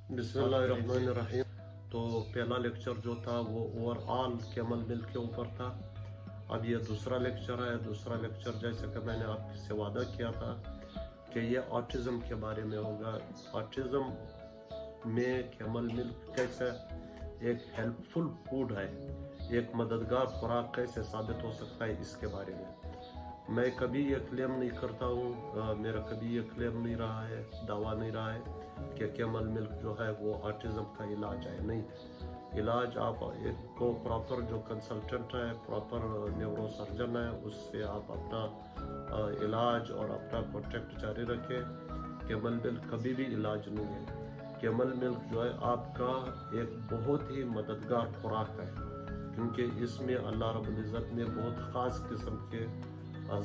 بسم اللہ الرحمن الرحیم. تو پہلا لیکچر جو تھا وہ اوور آل کیمل ملک کے اوپر تھا. اب یہ دوسرا لیکچر ہے. دوسرا لیکچر جیسے کہ میں نے آپ سے وعدہ کیا تھا کہ یہ آٹزم کے بارے میں ہوگا. آٹزم میں کیمل ملک کیسے ایک ہیلپ فل فوڈ ہے، ایک مددگار خوراک کیسے ثابت ہو سکتا ہے، اس کے بارے میں کبھی یہ کلیم نہیں کرتا ہوں، میرا کبھی یہ کلیم نہیں رہا ہے، دعویٰ نہیں رہا ہے کہ کیمل ملک جو ہے وہ آٹزم کا علاج ہے. نہیں، علاج آپ ایک کو پراپر جو کنسلٹنٹ ہے، پراپر نیورو سرجن ہے، اس سے آپ اپنا علاج اور اپنا کانٹیکٹ جاری رکھیں. کیمل ملک کبھی بھی علاج نہیں ہے. کیمل ملک جو ہے آپ کا ایک بہت ہی مددگار خوراک ہے، کیونکہ اس میں اللہ رب العزت نے بہت خاص قسم کے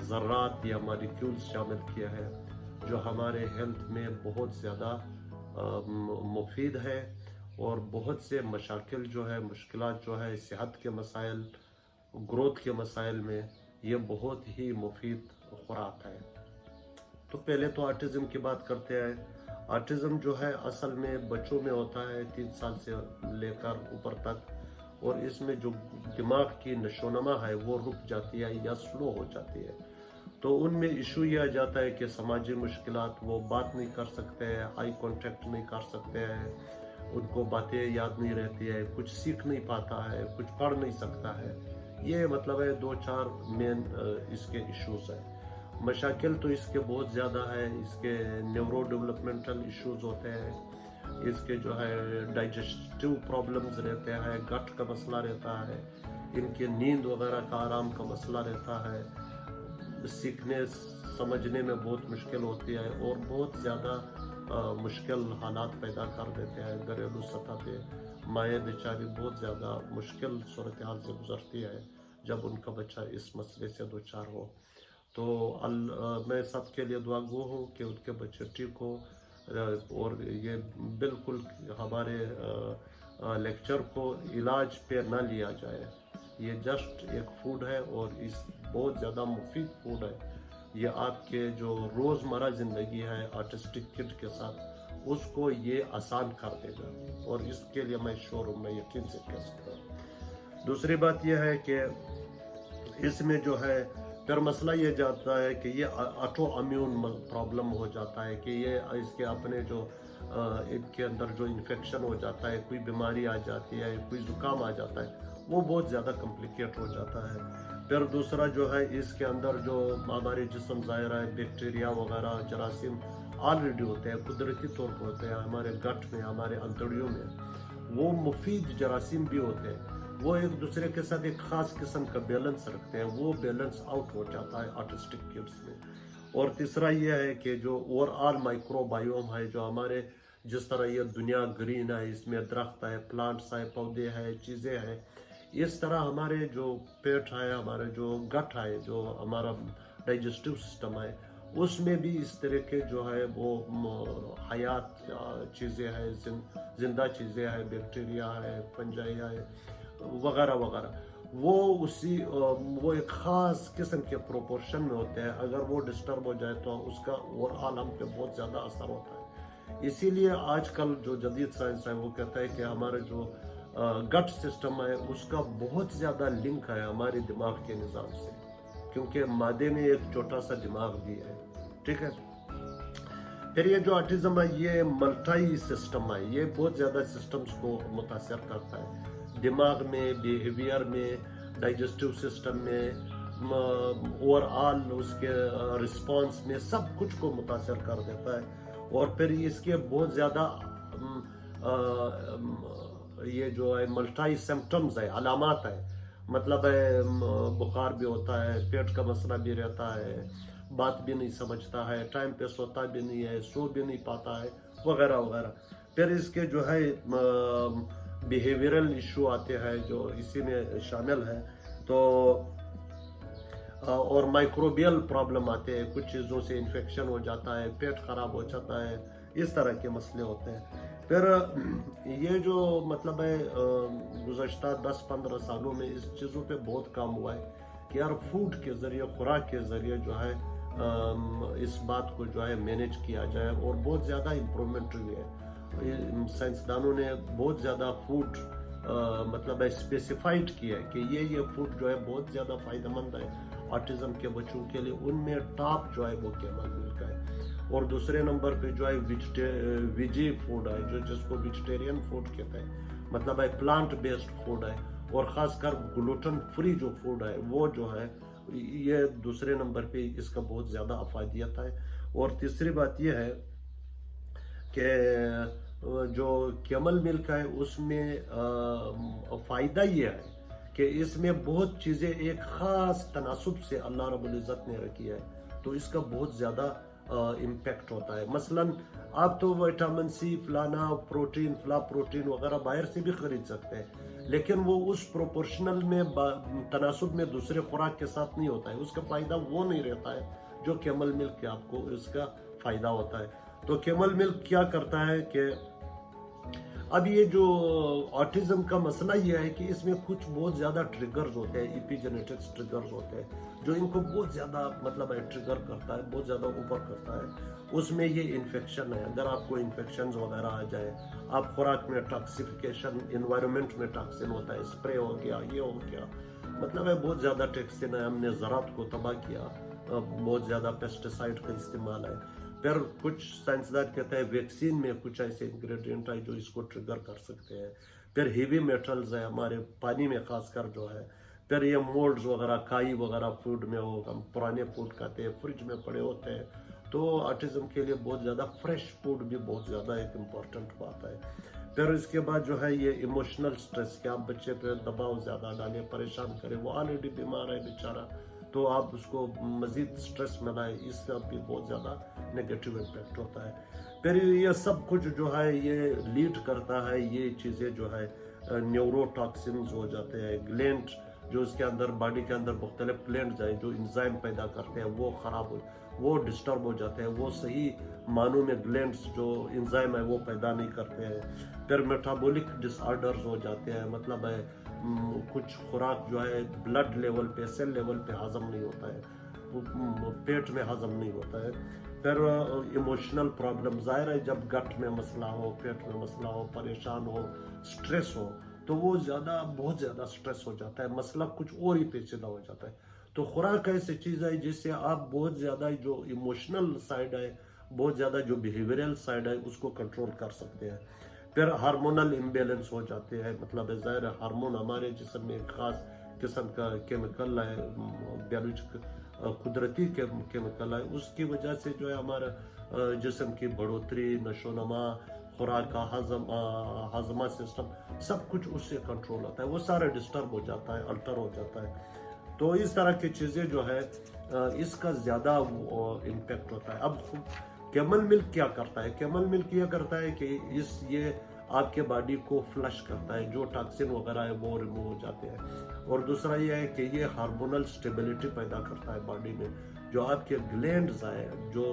ذرات یا مالیکیولز شامل کیا ہے جو ہمارے ہیلتھ میں بہت زیادہ مفید ہے، اور بہت سے مشاکل جو ہے، مشکلات جو ہے، صحت کے مسائل، گروتھ کے مسائل میں یہ بہت ہی مفید خوراک ہے. تو پہلے تو آٹزم کی بات کرتے ہیں. آٹزم جو ہے اصل میں بچوں میں ہوتا ہے 3 سال سے لے کر اوپر تک، اور اس میں جو دماغ کی نشو و نما ہے وہ رک جاتی ہے یا سلو ہو جاتی ہے. تو ان میں ایشو یہ آ جاتا ہے کہ سماجی مشکلات، وہ بات نہیں کر سکتے ہیں، آئی کانٹیکٹ نہیں کر سکتے ہیں، ان کو باتیں یاد نہیں رہتی ہے، کچھ سیکھ نہیں پاتا ہے، کچھ پڑھ نہیں سکتا ہے. یہ مطلب ہے 2-4 مین اس کے ایشوز ہیں. مشاکل تو اس کے بہت زیادہ ہے. اس کے نیورو ڈیولپمنٹل ایشوز ہوتے ہیں، اس کے جو ہے ڈائجسٹیو پرابلمز رہتے ہیں، گٹ کا مسئلہ رہتا ہے، ان کے نیند وغیرہ کا آرام کا مسئلہ رہتا ہے، سیکھنے سمجھنے میں بہت مشکل ہوتی ہے، اور بہت زیادہ مشکل حالات پیدا کر دیتے ہیں. گھریلو سطح پہ مائیں بیچاری بہت زیادہ مشکل صورتحال سے گزرتی ہے جب ان کا بچہ اس مسئلے سے دوچار ہو. تو میں سب کے لیے دعا گو ہوں کہ ان کے بچے ٹھیک ہو. اور یہ بالکل ہمارے لیکچر کو علاج پہ نہ لیا جائے. یہ جسٹ ایک فوڈ ہے، اور اس بہت زیادہ مفید فوڈ ہے. یہ آپ کے جو روزمرہ زندگی ہے آٹسٹک کڈ کے ساتھ، اس کو یہ آسان کر دے گا، اور اس کے لیے میں شور ہوں، میں یقین سے کہہ سکتا ہوں. دوسری بات یہ ہے کہ اس میں جو ہے پھر مسئلہ یہ جاتا ہے کہ یہ آٹو امیون پرابلم ہو جاتا ہے، کہ یہ اس کے اپنے جو ان کے اندر جو انفیکشن ہو جاتا ہے، کوئی بیماری آ جاتی ہے، کوئی زکام آ جاتا ہے، وہ بہت زیادہ کمپلیکیٹ ہو جاتا ہے. پھر دوسرا جو ہے اس کے اندر جو ہمارے جسم ظاہر ہے بیکٹیریا وغیرہ، جراثیم آلریڈی ہوتے ہیں، قدرتی طور پر ہوتے ہیں ہمارے گٹ میں، ہمارے انتڑیوں میں. وہ مفید جراثیم بھی ہوتے ہیں، وہ ایک دوسرے کے ساتھ ایک خاص قسم کا بیلنس رکھتے ہیں. وہ بیلنس آؤٹ ہو جاتا ہے آٹسٹک کڈس میں. اور تیسرا یہ ہے کہ جو اوور آل مائکرو بائیوم ہے، جو ہمارے جس طرح یہ دنیا گرین ہے، اس میں درخت ہے، پلانٹس ہے، پودے ہیں، چیزیں ہیں، اس طرح ہمارے جو پیٹ ہے، ہمارے جو گٹ ہے، جو ہمارا ڈائجسٹیو سسٹم ہے، اس میں بھی اس طرح کے جو ہے وہ حیات چیزیں ہیں، زندہ چیزیں ہیں، بیکٹیریا ہے، فنجائی ہے وغیرہ وغیرہ. وہ ایک خاص قسم کے پروپورشن میں ہوتے ہیں. اگر وہ ڈسٹرب ہو جائے تو اس کا اوور آل ہم پہ بہت زیادہ اثر ہوتا ہے. اسی لیے آج کل جو جدید سائنس ہے وہ کہتا ہے کہ ہمارے جو گٹ سسٹم ہے اس کا بہت زیادہ لنک ہے ہمارے دماغ کے نظام سے، کیونکہ مادے میں ایک چھوٹا سا دماغ بھی ہے. ٹھیک ہے. پھر یہ جو آٹزم ہے یہ ملٹائی سسٹم ہے، یہ بہت زیادہ سسٹمز کو متاثر کرتا ہے. دماغ میں، بیہیویئر میں، ڈائجسٹیو سسٹم میں، اوور آل اس کے رسپانس میں، سب کچھ کو متاثر کر دیتا ہے. اور پھر اس کے بہت زیادہ یہ جو ہے ملٹائی سمپٹمز ہے، علامات ہے. مطلب ہے بخار بھی ہوتا ہے، پیٹ کا مسئلہ بھی رہتا ہے، بات بھی نہیں سمجھتا ہے، ٹائم پہ سوتا بھی نہیں ہے، سو بھی نہیں پاتا ہے، وغیرہ وغیرہ. پھر اس کے جو ہے بیہیویئرل ایشو آتے ہیں جو اسی میں شامل ہے. تو اور مائکروبیل پرابلم آتے ہیں، کچھ چیزوں سے انفیکشن ہو جاتا ہے، پیٹ خراب ہو جاتا ہے، اس طرح کے مسئلے ہوتے ہیں. پھر یہ جو مطلب ہے گزشتہ 10-15 سالوں میں اس چیزوں پہ بہت کام ہوا ہے کہ یار فوڈ کے ذریعے، خوراک کے ذریعے جو ہے اس بات کو جو ہے مینیج کیا جائے، اور بہت زیادہ امپرومنٹ ہوئی ہے. سائنسدانوں نے بہت زیادہ فوڈ مطلب اسپیسیفائڈ کیا ہے کہ یہ فوڈ جو ہے بہت زیادہ فائدہ مند ہے آٹزم کے بچوں کے لیے. ان میں ٹاپ جو ہے وہ کیمل ملک ہے، اور دوسرے نمبر پہ جو ہے ویجی فوڈ ہے، جس کو ویجیٹیرین فوڈ کہتے ہیں، مطلب ہے پلانٹ بیسڈ فوڈ ہے، اور خاص کر گلوٹن فری جو فوڈ ہے وہ جو ہے یہ دوسرے نمبر پہ اس کا بہت زیادہ افادیت ہے. اور تیسری بات یہ ہے کہ جو کیمل ملک ہے اس میں فائدہ یہ ہے کہ اس میں بہت چیزیں ایک خاص تناسب سے اللہ رب العزت نے رکھی ہے، تو اس کا بہت زیادہ امپیکٹ ہوتا ہے. مثلا آپ تو وٹامن سی فلانا پروٹین فلا پروٹین وغیرہ باہر سے بھی خرید سکتے ہیں، لیکن وہ اس پروپورشنل میں تناسب میں دوسرے خوراک کے ساتھ نہیں ہوتا ہے. اس کا فائدہ وہ نہیں رہتا ہے جو کیمل ملک کے آپ کو اس کا فائدہ ہوتا ہے. تو کیمل ملک کیا کرتا ہے کہ اب یہ جو آٹزم کا مسئلہ یہ ہے کہ اس میں کچھ بہت زیادہ ٹریگرز ہوتے ہیں، ایپی جینیٹکس ٹریگرز ہوتے ہیں جو ان کو بہت زیادہ مطلب ہے ٹریگر کرتا ہے، بہت زیادہ اوپر کرتا ہے. اس میں یہ انفیکشن ہے، اگر آپ کو انفیکشنز وغیرہ آ جائے، آپ خوراک میں ٹاکسیفیکیشن، انوائرمنٹ میں ٹاکسن ہوتا ہے، اسپرے ہو گیا، یہ ہو گیا، مطلب ہے بہت زیادہ ٹاکسن ہے، ہم نے زراعت کو تباہ کیا، بہت زیادہ پیسٹیسائڈ کا استعمال ہے. پھر کچھ سائنسدان کہتے ہیں ویکسین میں کچھ ایسے انگریڈینٹ ہے جو اس کو ٹریگر کر سکتے ہیں. پھر ہیوی میٹلز ہیں ہمارے پانی میں خاص کر جو ہے. پھر یہ مولڈز وغیرہ کائی وغیرہ فوڈ میں ہو، ہم پرانے فوڈ کھاتے ہیں، فریج میں پڑے ہوتے ہیں. تو آٹزم کے لیے بہت زیادہ فریش فوڈ بھی بہت زیادہ ایک امپورٹنٹ بات ہے. پھر اس کے بعد جو ہے یہ ایموشنل سٹریس کہ آپ بچے پہ دباؤ زیادہ ڈالیں، پریشان کریں، وہ آلریڈی بیمار ہے بیچارہ، تو آپ اس کو مزید سٹریس میں لائیں، اس کا بھی بہت زیادہ نیگیٹو امپیکٹ ہوتا ہے. پھر یہ سب کچھ جو ہے یہ لیڈ کرتا ہے، یہ چیزیں جو ہے نیورو ٹاکسنز ہو جاتے ہیں، گلینڈ جو اس کے اندر باڈی کے اندر مختلف گلینڈز ہیں جو انزائم پیدا کرتے ہیں وہ وہ ڈسٹرب ہو جاتے ہیں، وہ صحیح معنوں میں گلینڈز جو انزائم ہے وہ پیدا نہیں کرتے ہیں. پھر میٹابولک ڈس آرڈرز ہو جاتے ہیں، مطلب ہے کچھ خوراک جو ہے بلڈ لیول پہ، سیل لیول پہ ہضم نہیں ہوتا ہے، پیٹ میں ہضم نہیں ہوتا ہے. پھر ایموشنل پرابلم، ظاہر ہے جب گٹ میں مسئلہ ہو، پیٹ میں مسئلہ ہو، پریشان ہو، سٹریس ہو، تو وہ بہت زیادہ سٹریس ہو جاتا ہے، مسئلہ کچھ اور ہی پیچیدہ ہو جاتا ہے. تو خوراک ایسی چیز ہے جس سے آپ بہت زیادہ جو ایموشنل سائیڈ ہے، بہت زیادہ جو بیہیویئرل سائیڈ ہے اس کو کنٹرول کر سکتے ہیں. پھر ہارمونل امبیلنس ہو جاتے ہیں، مطلب ہے ظاہر ہارمون ہمارے جسم میں ایک خاص قسم کا کیمیکل ہے، بیولوجیکل قدرتی کیمیکل ہے، اس کی وجہ سے جو ہے ہمارا جسم کی بڑھوتری، نشو و نما، خوراک کا ہاضمہ سسٹم، سب کچھ اس سے کنٹرول ہوتا ہے، وہ سارا ڈسٹرب ہو جاتا ہے، الٹر ہو جاتا ہے. تو اس طرح کی چیزیں جو ہے اس کا زیادہ امپیکٹ ہوتا ہے. اب کیمل ملک کیا کرتا ہے؟ کیمل ملک یہ کرتا ہے کہ یہ آپ کے باڈی کو فلش کرتا ہے، جو ٹاکسن وغیرہ ہے وہ ریمو ہو جاتے ہیں. اور دوسرا یہ ہے کہ یہ ہارمونل سٹیبلٹی پیدا کرتا ہے باڈی میں، جو آپ کے گلینڈز ہیں، جو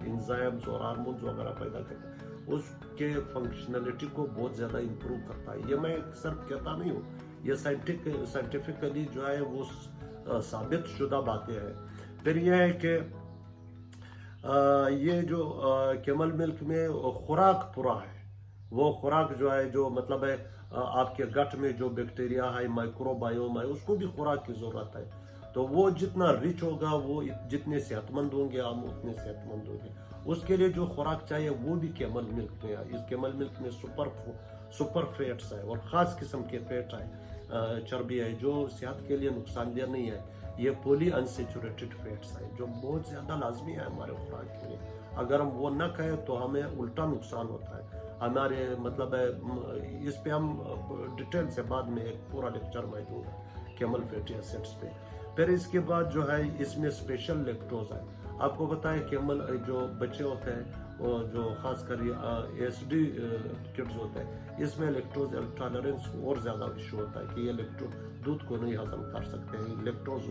انزائمز اور ہارمونز وغیرہ پیدا کرتا ہے، اس کے فنکشنلٹی کو بہت زیادہ امپروو کرتا ہے. یہ میں صرف کہتا نہیں ہوں، یہ سائنٹیفکلی جو ہے وہ ثابت شدہ باتیں ہیں. پھر یہ ہے کہ یہ جو کیمل ملک میں خوراک پورا ہے، وہ خوراک جو ہے جو مطلب ہے آپ کے گٹ میں جو بیکٹیریا ہے، مائکرو بائیوم ہے، اس کو بھی خوراک کی ضرورت ہے. تو وہ جتنا ریچ ہوگا، وہ جتنے صحت مند ہوں گے ہم اتنے صحت مند ہوں گے. اس کے لیے جو خوراک چاہیے وہ بھی کیمل ملک میں ہے. اس کیمل ملک میں سپر فیٹس ہے اور خاص قسم کے فیٹ ہے، چربی ہے جو صحت کے لیے نقصان دہ نہیں ہے. یہ پولی انسیچوریٹڈ فیٹس ہے جو بہت زیادہ لازمی ہے ہمارے خوراک کے لیے. اگر ہم وہ نہ کھائیں تو ہمیں الٹا نقصان ہوتا ہے ہمارے، مطلب ہے اس پہ ہم ڈیٹیل سے بعد میں ایک پورا لیکچر میں دوں گا کیمل فیٹی ایسڈز پہ. پھر اس کے بعد جو ہے اس میں اسپیشل لیکٹوز ہے. آپ کو بتائیں کیمل جو بچے ہوتے ہیں، جو خاص کر ایس ڈی کڈز ہوتے ہیں، اس میں لیکٹوز انٹالرنس اور زیادہ ایشو ہوتا ہے کہ یہ لیکٹوز دودھ کو نہیں ہضم کر سکتے ہیں، لیکٹوز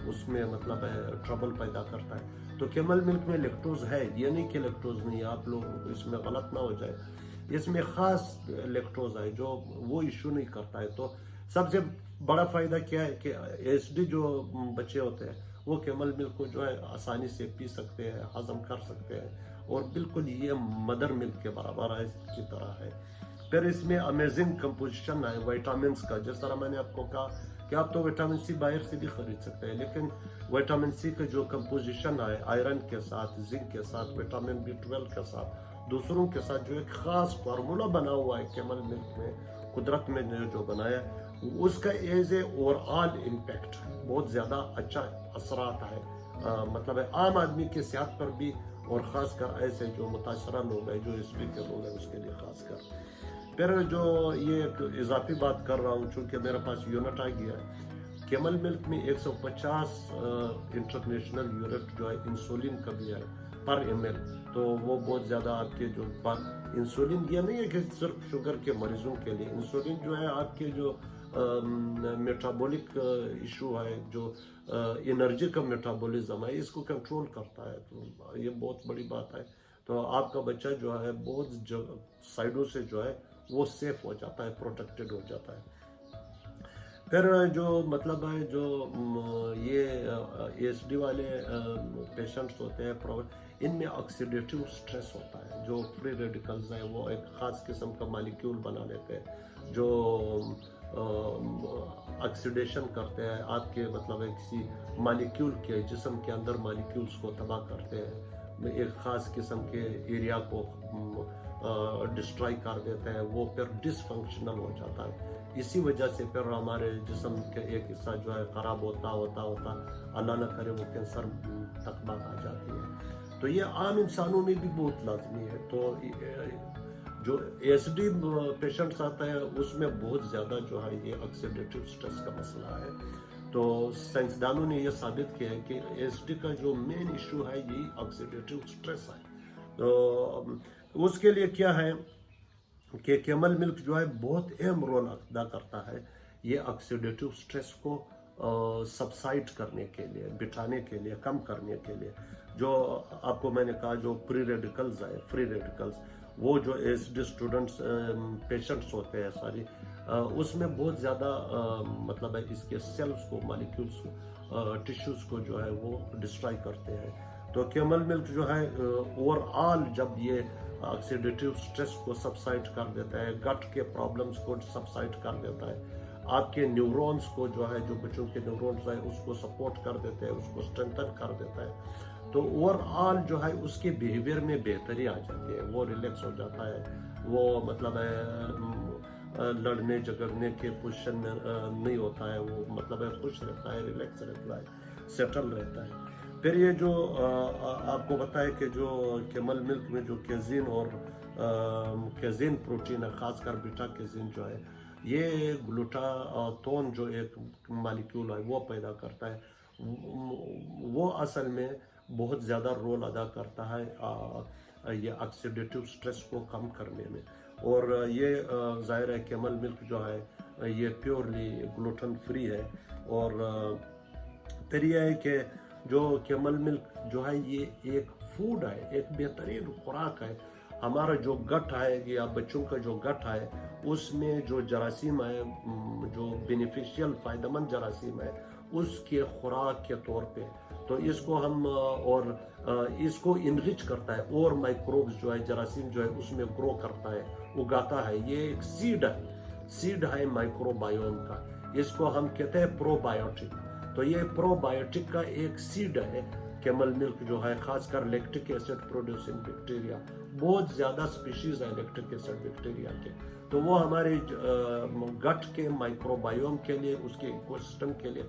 اس میں مطلب ہے ٹربل پیدا کرتا ہے. تو کیمل ملک میں لیکٹوز ہے، یہ نہیں کہ لیکٹوز نہیں ہے، آپ لوگ اس میں غلط نہ ہو جائے، اس میں خاص لیکٹوز ہے جو وہ ایشو نہیں کرتا ہے. تو سب سے بڑا فائدہ کیا ہے کہ ایس ڈی جو بچے ہوتے ہیں وہ کیمل ملک کو جو ہے آسانی سے پی سکتے ہیں، ہضم کر سکتے ہیں، اور بالکل یہ مدر ملک کے برابر ہے، اس کی طرح ہے۔ پھر اس میں امیزنگ کمپوزیشن ہے وائٹامنس کا، جس طرح میں نے آپ کو کہا کہ آپ تو وٹامن سی باہر سے بھی خرید سکتے ہیں، لیکن وٹامن سی کا جو کمپوزیشن ہے آئرن کے ساتھ، زنک کے ساتھ، وٹامن B12 کے ساتھ، دوسروں کے ساتھ، جو ایک خاص فارمولا بنا ہوا ہے کیمل ملک میں، قدرت میں جو بنایا، اس کا as a over all impact بہت زیادہ اچھا اثرات ہے، مطلب ہے عام آدمی کی صحت پر بھی، اور خاص کر ایسے جو متاثرہ لوگ ہیں، جو ایسڈی کے لوگ ہیں، اس کے لیے خاص کر۔ پھر جو یہ ایک اضافی بات کر رہا ہوں، چونکہ میرے پاس یونٹ آ گیا ہے، کیمل ملک میں 150 انٹرنیشنل یونٹ جو ہے انسولین کا بھی ہے پر ml، تو وہ بہت زیادہ آپ کے جو انسولین، یہ نہیں ہے کہ صرف شوگر کے مریضوں کے لیے، انسولین جو ہے آپ کے جو میٹابولک ایشو ہے، جو انرجی کا میٹابولزم ہے، اس کو کنٹرول کرتا ہے، تو یہ بہت بڑی بات ہے۔ تو آپ کا بچہ جو ہے بہت سائڈوں سے جو ہے وہ سیف ہو جاتا ہے، پروٹیکٹڈ ہو جاتا ہے۔ پھر جو مطلب ہے جو یہ ASD والے پیشنٹس ہوتے ہیں، ان میں آکسیڈیٹیو سٹریس ہوتا ہے، جو فری ریڈیکلز ہیں وہ ایک خاص قسم کا مالیکیول بنا لیتے ہیں، جو آکسیڈیشن کرتے ہیں آپ کے مطلب ہے کسی مالیکیول کے، جسم کے اندر مالیکیولز کو تباہ کرتے ہیں، ایک خاص قسم کے ایریا کو ڈسٹرائی کر دیتا ہے، وہ پھر ڈس فنکشنل ہو جاتا ہے۔ اسی وجہ سے پھر ہمارے جسم کے ایک حصہ جو ہے خراب ہوتا اللہ نہ کرے وہ کینسر تک بات آ جاتی ہے۔ تو یہ عام انسانوں میں بھی بہت لازمی ہے۔ تو جو ASD پیشنٹس آتا ہے اس میں بہت زیادہ جو ہے یہ آکسیڈیٹیو سٹریس کا مسئلہ ہے۔ تو سائنسدانوں نے یہ ثابت کیا ہے کہ ASD کا جو مین ایشو ہے یہی آکسیڈیٹیو سٹریس ہے۔ تو اس کے لیے کیا ہے کہ کیمل ملک جو ہے بہت اہم رول ادا کرتا ہے، یہ آکسیڈیٹیو سٹریس کو سبسائڈ کرنے کے لیے، بٹھانے کے لیے، کم کرنے کے لیے۔ جو آپ کو میں نے کہا جو فری ریڈیکلز وہ جو ASD اسٹوڈنٹس پیشنٹس ہوتے ہیں ساری، اس میں بہت زیادہ مطلب ہے اس کے سیلز کو، مالیکیولز کو، ٹیشوز کو جو ہے وہ ڈسٹرائی کرتے ہیں۔ تو کیمل ملک جو ہے اوور آل جب یہ آکسیڈیٹیو سٹریس کو سبسائڈ کر دیتا ہے، گٹ کے پرابلمز کو سبسائڈ کر دیتا ہے، آپ کے نیورونز کو جو ہے، جو بچوں کے نیورونز ہیں اس کو سپورٹ کر دیتے ہیں، اس کو اسٹرینتھن کر دیتا ہے، تو اوور آل جو ہے اس کے بیہیویئر میں بہتری آ جاتی ہے، وہ ریلیکس ہو جاتا ہے، وہ مطلب ہے لڑنے جھگڑنے کے پوزیشن میں نہیں ہوتا ہے، وہ مطلب ہے خوش رہتا ہے، ریلیکس رہتا ہے، سیٹل رہتا ہے۔ پھر یہ جو آپ کو بتائے کہ جو کیمل ملک میں جو کیزین اور کیزین پروٹین ہے، خاص کر بیٹا کیزین جو ہے، یہ گلوٹاتھون جو ایک مالیکیول ہے وہ پیدا کرتا ہے، وہ اصل میں بہت زیادہ رول ادا کرتا ہے یہ آکسیڈیٹیو سٹریس کو کم کرنے میں۔ اور یہ ظاہر ہے کیمل ملک جو ہے یہ پیورلی گلوٹن فری ہے۔ اور پھر یہ ہے کہ جو کیمل ملک جو ہے یہ ایک فوڈ ہے، ایک بہترین خوراک ہے۔ ہمارا جو گٹ ہے یا بچوں کا جو گٹ ہے اس میں جو جراثیم ہے، جو بینیفیشیل فائدہ مند جراثیم ہے، اس کے خوراک کے طور پہ، تو اس کو ہم اور اس کو انرچ کرتا ہے، اور مائکروبز جو ہے، جراثیم جو ہے اس میں گرو کرتا ہے، اگاتا ہے۔ یہ ایک سیڈ ہے مائکرو بائیوم کا، اس کو ہم کہتے ہیں پرو بایوٹک۔ تو یہ پرو بایوٹک کا ایک سیڈ ہے کیمل ملک جو ہے، خاص کر لیکٹک ایسڈ پروڈیوسنگ بیکٹیریا، بہت زیادہ سپیشیز ہے لیکٹک ایسڈ بیکٹیریا کے، تو وہ ہمارے گٹ کے مائکرو بائیوم کے لیے، اس کے ایکو سسٹم کے لیے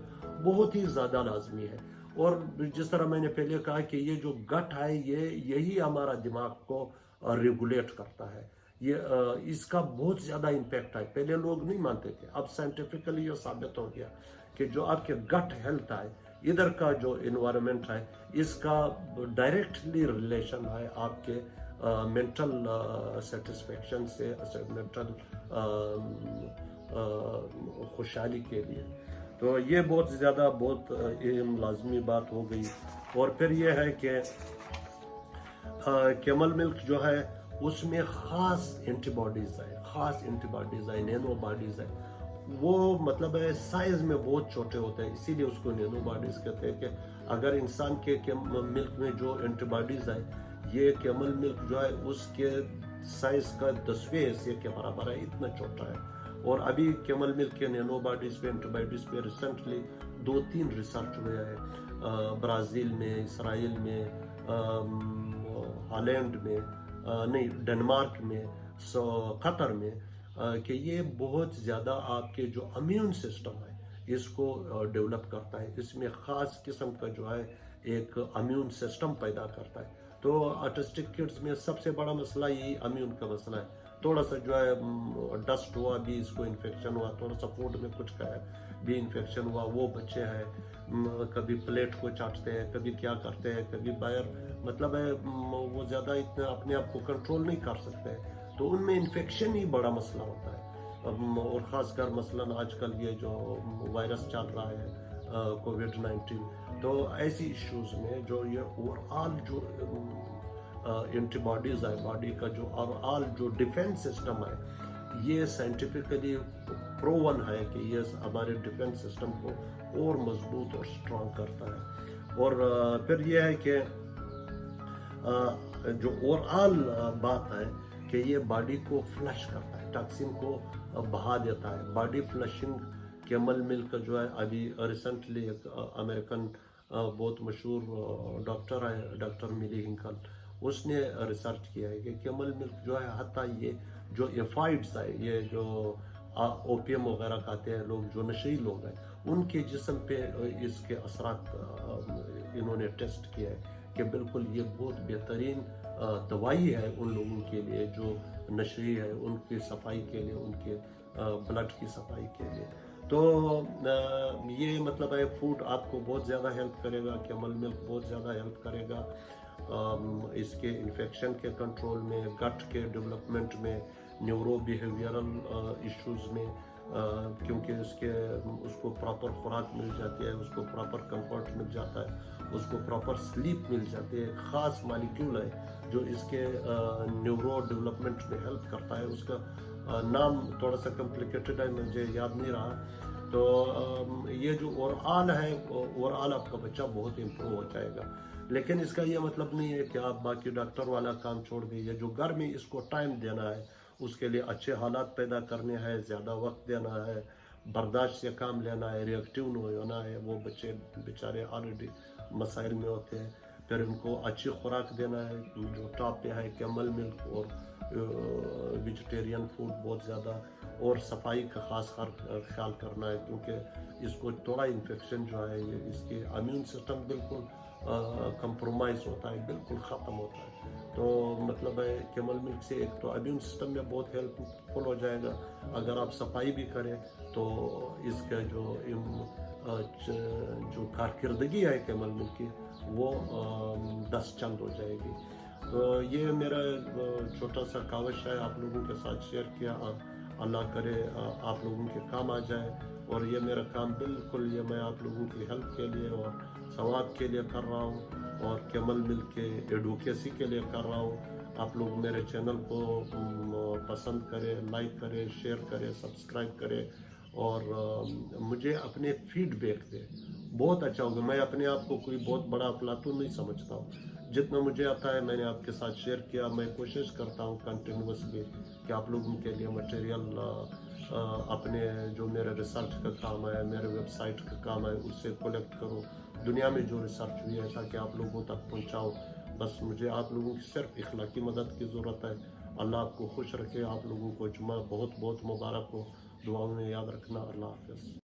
بہت ہی زیادہ لازمی ہے۔ اور جس طرح میں نے پہلے کہا کہ یہ جو گٹ ہے یہی ہمارا دماغ کو ریگولیٹ کرتا ہے، اس کا بہت زیادہ امپیکٹ ہے۔ پہلے لوگ نہیں مانتے تھے، اب سائنٹیفکلی یہ ثابت ہو گیا کہ جو آپ کے گٹ ہیلتھ ہے، ادھر کا جو انوائرمنٹ ہے، اس کا ڈائریکٹلی ریلیشن ہے آپ کے مینٹل سیٹسفیکشن سے، مینٹل خوشحالی کے لیے۔ تو یہ بہت زیادہ بہت لازمی بات ہو گئی۔ اور پھر یہ ہے کہ کیمل ملک جو ہے اس میں خاص اینٹی باڈیز ہے، نینو باڈیز ہے، وہ مطلب ہے سائز میں بہت چھوٹے ہوتے ہیں، اسی لیے اس کو نینو باڈیز کہتے ہیں کہ اگر انسان کے ملک میں جو اینٹی باڈیز ہے، یہ کیمل ملک جو ہے اس کے سائز کا 10ویں حصے کے برابر ہے، اتنا چھوٹا ہے. اور ابھی کیمل ملک کے نینو باڈیز پہ، اینٹی باڈیز پہ ریسنٹلی 2-3 ریسرچ ہوئے ہیں، برازیل میں، اسرائیل میں، ہالینڈ میں، نہیں ڈنمارک میں، قطر میں، کہ یہ بہت زیادہ آپ کے جو امیون سسٹم ہے اس کو ڈیولپ کرتا ہے. اس میں خاص قسم کا جو ہے ایک امیون سسٹم پیدا کرتا ہے. تو آٹسٹک کڈز میں سب سے بڑا مسئلہ یہی امیون کا مسئلہ ہے. تھوڑا سا جو ہے ڈسٹ ہوا بھی اس کو انفیکشن ہوا، تھوڑا سا فوڈ میں کچھ کھایا بھی انفیکشن ہوا. وہ بچے ہیں کبھی پلیٹ کو چاٹتے ہیں، کبھی کیا کرتے ہیں، کبھی باہر، مطلب ہے وہ زیادہ اتنا اپنے آپ کو کنٹرول نہیں کر سکتے، تو ان میں انفیکشن ہی بڑا مسئلہ ہوتا ہے. اور خاص کر مثلاً آج کل یہ جو وائرس چل رہا ہے کووڈ-19، تو ایسی ایشوز میں جو یہ اوور آل جو اینٹی باڈیز ہے، باڈی کا جو اوور آل جو ڈیفینس سسٹم ہے، یہ سائنٹیفکلی پروون ہے کہ یہ ہمارے ڈیفینس سسٹم کو اور مضبوط اور اسٹرانگ کرتا ہے. اور پھر یہ ہے کہ جو اوور آل بات ہے کہ یہ باڈی کو فلش کرتا ہے، ٹاکسین کو بہا دیتا ہے. باڈی فلشنگ کیمل ملک کا جو ہے، ابھی ریسنٹلی ایک امریکن بہت مشہور ڈاکٹر ہے، ڈاکٹر میلی ہنکل، اس نے ریسرچ کیا ہے کہ کیمل ملک جو ہے، حتیٰ یہ جو ایفائڈز ہے، یہ جو اوپیم وغیرہ کھاتے ہیں لوگ، جو نشئی لوگ ہیں، ان کے جسم پہ اس کے اثرات انہوں نے ٹیسٹ کیا ہے کہ بالکل یہ بہت بہترین دوائی ہے ان لوگوں کے لیے جو نشئی ہے، ان کی صفائی کے لیے، ان کے بلڈ کی صفائی کے لیے. تو یہ مطلب ہے فوڈ آپ کو بہت زیادہ ہیلپ کرے گا، کیمل ملک بہت زیادہ ہیلپ کرے گا اس کے انفیکشن کے کنٹرول میں، گٹ کے ڈیولپمنٹ میں، نیورو بیہیویئرل ایشوز میں، کیونکہ اس کو پراپر خوراک مل جاتی ہے، اس کو پراپر کمفرٹ مل جاتا ہے، اس کو پراپر سلیپ مل جاتی ہے. خاص مالیکیول ہے جو اس کے نیورو ڈیولپمنٹ میں ہیلپ کرتا ہے. اس کا نام تھوڑا سا کمپلیکیٹڈ ہے، مجھے یاد نہیں رہا. تو یہ جو اوور آل ہے، اوور آل آپ کا بچہ بہت امپروو ہو جائے گا. لیکن اس کا یہ مطلب نہیں ہے کہ آپ باقی ڈاکٹر والا کام چھوڑ دیں. جو گھر میں اس کو ٹائم دینا ہے، اس کے لیے اچھے حالات پیدا کرنے ہیں، زیادہ وقت دینا ہے، برداشت سے کام لینا ہے، ری ایکٹیو نہیں ہونا ہے. وہ بچے بیچارے آلریڈی مسائل میں ہوتے ہیں. پھر ان کو اچھی خوراک دینا ہے، جو ٹاپ پہ ہے کیمل ملک، اور ویجیٹیرین فوڈ بہت زیادہ، اور صفائی کا خاص خیال کرنا ہے، کیونکہ اس کو تھوڑا انفیکشن جو ہے، اس کے امیون سسٹم بالکل کمپرومائز ہوتا ہے، بالکل ختم ہوتا ہے. تو مطلب ہے کیمل ملک سے ایک تو امیون سسٹم میں بہت ہیلپ فل ہو جائے گا. اگر آپ صفائی بھی کریں تو اس کا جو کارکردگی ہے کیمل ملک کی، وہ 10 چند ہو جائے گی. تو یہ میرا چھوٹا سا کاوش ہے، آپ لوگوں کے ساتھ شیئر کیا. اللہ کرے آپ لوگوں کے کام آ جائے. اور یہ میرا کام بالکل یہ میں آپ لوگوں کی ہیلپ کے لیے اور ثواب کے لیے کر رہا ہوں، اور کیمل ملک کے ایڈوکیسی کے لیے کر رہا ہوں. آپ لوگ میرے چینل کو پسند کرے، لائک کرے، شیئر کرے، سبسکرائب کرے، اور مجھے اپنے فیڈ بیک دے. بہت اچھا ہوگا. میں اپنے آپ کو کوئی بہت بڑا افلاطون نہیں سمجھتا ہوں. جتنا مجھے آتا ہے میں نے آپ کے ساتھ شیئر کیا. میں کوشش کرتا ہوں کنٹینیوسلی کہ آپ لوگوں کے لیے مٹیریل اپنے جو میرے ریسرچ کا کام ہے، میرے ویب سائٹ کا کام ہے، اس سے کلیکٹ کروں، دنیا میں جو ریسرچ ہوئی ہے تاکہ آپ لوگوں تک پہنچاؤ. بس مجھے آپ لوگوں کی صرف اخلاقی مدد کی ضرورت ہے. اللہ آپ کو خوش رکھے. آپ لوگوں کو جمعہ بہت بہت مبارک ہو. دعاؤں میں یاد رکھنا. اللہ حافظ.